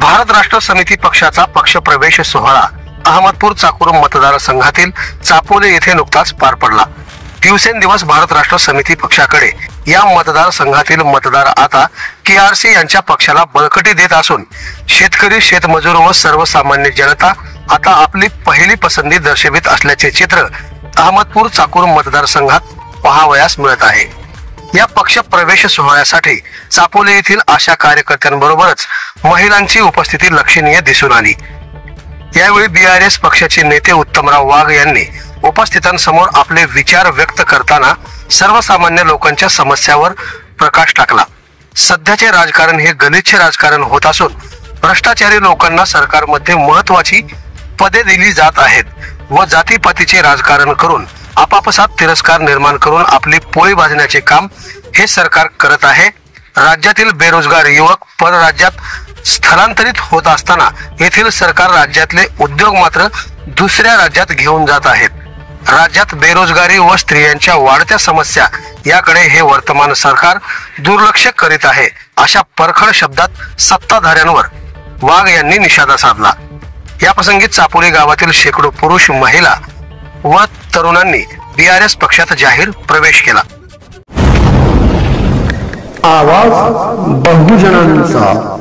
भारत राष्ट्र समिती पक्षाचा पक्ष प्रवेश सोहळा अहमदपूर चाकूर मतदारसंघातील चापोले येथे नुकताच पार पडला। दिवसेंदिवस भारत राष्ट्र समिती पक्षाकडे या मतदारसंघातील मतदार आता केआरसी यांच्या पक्षाला बळकटी देत असून शेतकरी, शेतमजूर व सर्वसामान्य जनता आता आपली पहिली पसंती दर्शवित असल्याचे चित्र अहमदपूर चाकूर मतदारसंघात पाहावयास मिळत आहे। या पक्ष प्रवेश सोहळ्यासाठी चापोले येथील आशा कार्यकर्त्यांबरोबरच महिलांची उपस्थिती लक्षणीय दिसून आली। यावेळी बीआरएस पक्षाचे नेते उत्तमराव वाघ यांनी उपस्थितांसमोर आपले विचार व्यक्त करताना सर्वसामान्य लोकांच्या समस्यावर प्रकाश टाकला। सध्याचे राजकारण हे गलिच्छ राजकारण होत असून भ्रष्टाचारी लोकांना सरकारमध्ये महत्त्वाची पदे दिली जात आहेत व जातीपातीचे राजकारण करून आपापसात तिरस्कार निर्माण करून आपली पोळी भाजण्याचे काम हे सरकार करत आहे। राज्यातील बेरोजगार युवक परराज्यात स्थलांतरित होत असताना येथील सरकार राज्यातले उद्योग मात्र दुसऱ्या राज्यात घेऊन जात आहेत। राज्यात बेरोजगारी व स्त्रियांच्या वाढत्या समस्या याकडे हे वर्तमान सरकार दुर्लक्ष करीत आहे, अशा परखड शब्दात सत्ताधाऱ्यांवर वाघ यांनी निषेध साधला। या प्रसंगी चापोली गावातील शेकडो पुरुष, महिला व तरुणांनी बीआरएस पक्षात जाहीर प्रवेश केला। आवाज बहुजनांचा।